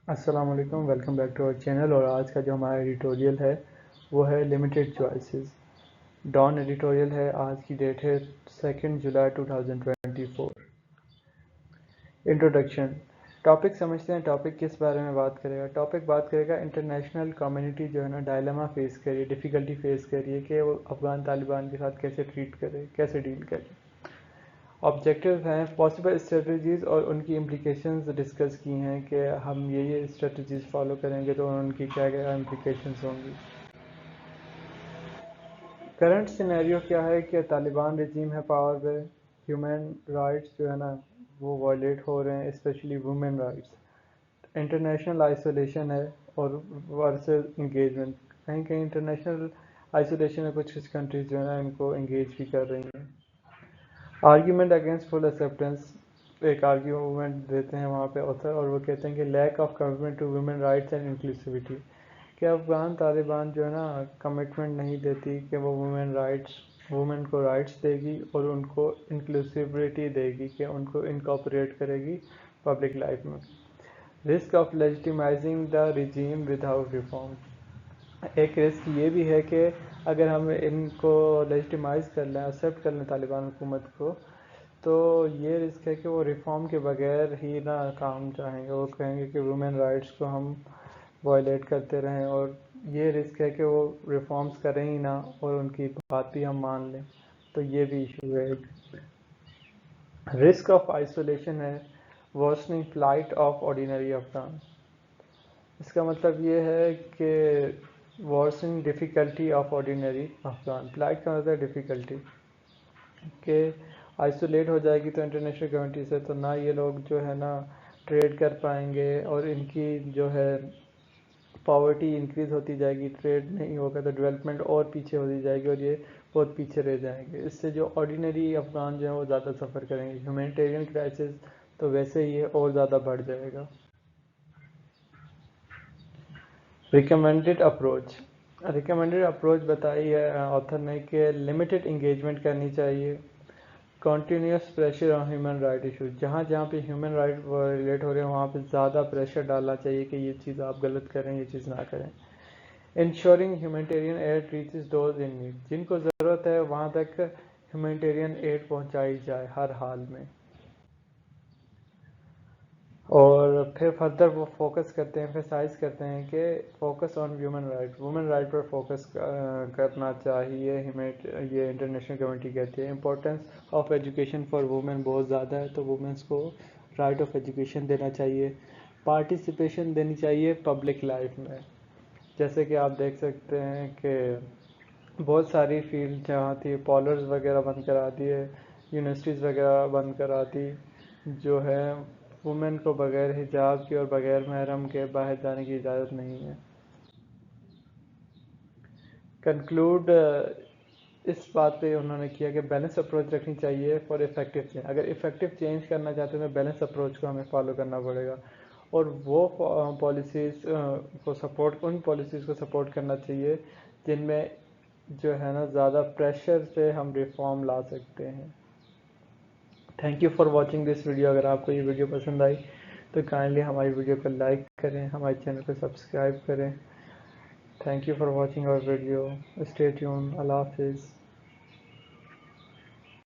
السلام علیکم، welcome back to our channel. اور آج کا جو ہمارا ایڈیٹوریل ہے وہ ہے لمیٹڈ چوائسیز. ڈان ایڈیٹوریل ہے. آج کی ڈیٹ ہے 2 جولائی 2024. انٹروڈکشن. ٹاپک سمجھتے ہیں. ٹاپک کس بارے میں بات کرے گا؟ ٹاپک بات کرے گا انٹرنیشنل کمیونٹی جو ہے نا ڈائلما فیس کر رہی ہے، ڈیفیکلٹی فیس کر رہی ہے کہ وہ افغان طالبان کے ساتھ کیسے ٹریٹ کرے، کیسے ڈیل کرے. آبجیکٹیوز ہیں، پاسبل اسٹریٹجیز اور ان کی امپلیکیشنز ڈسکس کی ہیں کہ ہم یہ اسٹریٹجیز فالو کریں گے تو ان کی کیا کیا امپلیکیشنز ہوں گی. کرنٹ سینیریو کیا ہے کہ طالبان رجیم ہے پاور پہ، ہیومن رائٹس جو ہے نا وہ وائلیٹ ہو رہے ہیں، specially women rights. International isolation ہے اور ورسز انگیجمنٹ. کہیں کہیں انٹرنیشنل آئسولیشن ہے، کچھ کنٹریز جو ہے نا ان کو انگیج بھی کر رہی ہیں. آرگیومنٹ اگینسٹ فل ایکسیپٹنس. ایک آرگیومنٹ دیتے ہیں وہاں پہ آتھر اور وہ کہتے ہیں کہ lack of commitment to women rights and inclusivity. کہ افغان طالبان جو ہے نا کمٹمنٹ نہیں دیتی کہ وہ وومن کو رائٹس دے گی اور ان کو انکلوسیوٹی دے گی کہ ان کو انکارپوریٹ کرے گی پبلک لائف میں. Risk of legitimizing the regime without reform. ایک رسک یہ بھی ہے کہ اگر ہم ان کو لیجیٹیمائز کر لیں، ایکسیپٹ کر لیں طالبان حکومت کو، تو یہ رسک ہے کہ وہ ریفارم کے بغیر ہی نہ کام چاہیں گے. وہ کہیں گے کہ وومن رائٹس کو ہم وائلیٹ کرتے رہیں، اور یہ رسک ہے کہ وہ ریفارمز کریں ہی نہ اور ان کی بات بھی ہم مان لیں. تو یہ بھی ایشو ہے. رسک آف آئسولیشن ہے، worsening flight of ordinary Afghan. اس کا مطلب یہ ہے کہ worsening difficulty of ordinary Afghan. Flight کا مطلب ہے ڈیفیکلٹی، کہ آئسولیٹ ہو جائے گی تو انٹرنیشنل کمیونٹی سے تو نہ یہ لوگ جو ہے نا ٹریڈ کر پائیں گے، اور ان کی جو ہے پاورٹی انکریز ہوتی جائے گی. ٹریڈ نہیں ہوگا تو ڈیولپمنٹ اور پیچھے ہوتی جائے گی اور یہ بہت پیچھے رہ جائیں گے. اس سے جو آرڈینری افغان جو ہیں وہ زیادہ سفر کریں گے. ہیومینٹیرین کرائسس تو ویسے ہی اور زیادہ بڑھ جائے گا. ریکمینڈڈ اپروچ بتائی ہے آتھر نے کہ لمیٹڈ انگیجمنٹ کرنی چاہیے. Continuous pressure on human right issues. جہاں جہاں پہ ہیومن رائٹ وائلیٹ ہو رہے ہیں وہاں پہ زیادہ پریشر ڈالنا چاہیے کہ یہ چیز آپ غلط کریں، یہ چیز نہ کریں. Ensuring humanitarian aid reaches those in need. جن کو ضرورت ہے وہاں تک ہیومینٹیرین ایڈ پہنچائی جائے ہر حال میں. اور پھر فردر وہ فوکس کرتے ہیں، ایمفیسائز کرتے ہیں کہ فوکس آن وومن رائٹ پر فوکس کرنا چاہیے. یہ انٹرنیشنل کمیونٹی کہتی ہے. Importance of education for women بہت زیادہ ہے، تو وومنس کو رائٹ آف ایجوکیشن دینا چاہیے. پارٹیسپیشن دینی چاہیے پبلک لائف میں. جیسے کہ آپ دیکھ سکتے ہیں کہ بہت ساری فیلڈ جہاں تھی پالرز وغیرہ بند کرا دیے، یونیورسٹیز وغیرہ بند کرا دی، جو ہے وومن کو بغیر حجاب کے اور بغیر محرم کے باہر جانے کی اجازت نہیں ہے. کنکلوڈ اس بات پہ انہوں نے کیا کہ بیلنس اپروچ رکھنی چاہیے فار افیکٹو چینج. اگر افیکٹو چینج کرنا چاہتے ہیں تو بیلنس اپروچ کو ہمیں فالو کرنا پڑے گا، اور وہ پالیسیز کو سپورٹ کرنا چاہیے جن میں جو ہے نا زیادہ پریشر سے ہم ریفارم لا سکتے ہیں. Thank you for watching this video. اگر آپ کو یہ ویڈیو پسند آئی تو کائنڈلی ہماری ویڈیو کو لائک کریں، ہمارے چینل کو سبسکرائب کریں. Thank you for watching our video. Stay tune. اللہ حافظ.